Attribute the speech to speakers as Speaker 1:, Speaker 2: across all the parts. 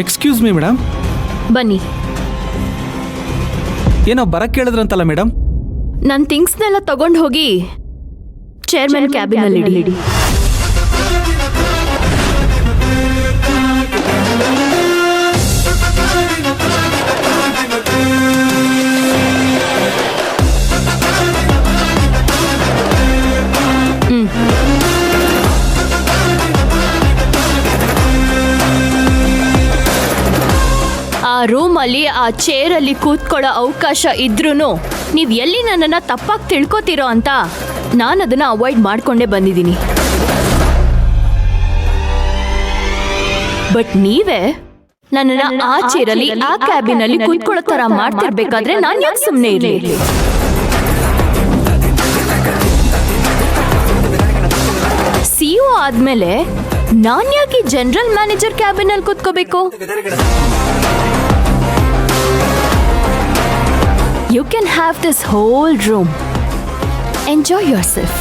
Speaker 1: Excuse me madam.
Speaker 2: ಬನ್ನಿ.
Speaker 1: ಏನೋ ಬರಕ್ಕೆ ಕೇಳಿದ್ರಂತಲ್ಲ ಮೇಡಮ್.
Speaker 2: ನನ್ನ ಥಿಂಗ್ಸ್ನೆಲ್ಲ ತಗೊಂಡು ಹೋಗಿ ಚೇರ್ಮನ್ ಕ್ಯಾಬಿನಲ್ಲಿ ಇಡಿ. ಆ ರೂಮಲ್ಲಿ ಆ ಚೇರಲ್ಲಿ ಕೂತ್ಕೊಳ್ಳೋ ಅವಕಾಶ ಇದ್ರೂ ನೀವು ಎಲ್ಲಿ ನನ್ನನ್ನು ತಪ್ಪಾಗಿ ತಿಳ್ಕೊತೀರೋ ಅಂತ ನಾನು ಅದನ್ನು ಅವಾಯ್ಡ್ ಮಾಡ್ಕೊಂಡೇ ಬಂದಿದ್ದೀನಿ. ಬಟ್ ನೀವೇ ನನ್ನನ್ನು ಆ ಚೇರಲ್ಲಿ ಆ ಕ್ಯಾಬಿನಲ್ಲಿ ಕೂತ್ಕೊಳ್ಳೋ ಥರ ಮಾಡ್ತಿರ್ಬೇಕಾದ್ರೆ ನಾನು ಯಾಕೆ ಸುಮ್ಮನೆ ಇರಲಿ? CEO ಆದ್ಮೇಲೆ ನಾನು ಯಾಕೆ ಜನರಲ್ ಮ್ಯಾನೇಜರ್ ಕ್ಯಾಬಿನಲ್ಲಿ ಕೂತ್ಕೋಬೇಕು? You can have this whole room. Enjoy yourself.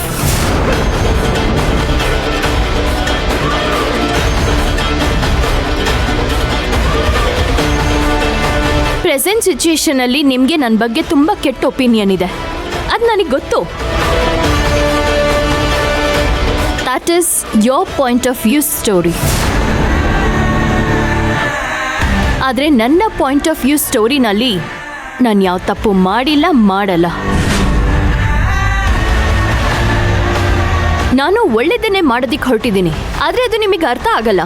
Speaker 2: Present situation ಅಲ್ಲಿ ನಿಮಗೆ ನನ್ನ ಬಗ್ಗೆ ತುಂಬಾ ಕೆಟ್ಟ ಒಪಿನಿಯನ್ ಇದೆ, ಅದು ನನಗೆ ಗೊತ್ತು. That is your point of view story. ಆದರೆ ನನ್ನ ಪಾಯಿಂಟ್ ಆಫ್ ವ್ಯೂ ಸ್ಟೋರಿನಲ್ಲಿ ನಾನು ಯಾವ ತಪ್ಪು ಮಾಡಿಲ್ಲ, ಮಾಡಲ್ಲ. ನಾನು ಒಳ್ಳೆಯದನ್ನೇ ಮಾಡೋದಕ್ಕೆ ಹೊರಟಿದ್ದೀನಿ, ಆದರೆ ಅದು ನಿಮಗೆ ಅರ್ಥ ಆಗಲ್ಲ.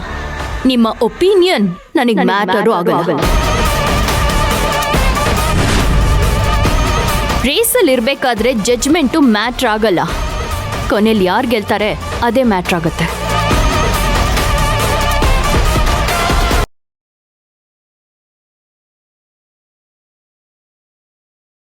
Speaker 2: ನಿಮ್ಮ ಒಪಿನಿಯನ್ ನನಗೆ ಮ್ಯಾಟರು ಆಗಲ್ಲ. ರೇಸಲ್ಲಿ ಇರಬೇಕಾದ್ರೆ ಜಡ್ಜ್ಮೆಂಟು ಮ್ಯಾಟ್ರ್ ಆಗಲ್ಲ. ಕೊನೆಯಲ್ಲಿ ಯಾರು ಗೆಲ್ತಾರೆ ಅದೇ ಮ್ಯಾಟ್ರ್ ಆಗುತ್ತೆ.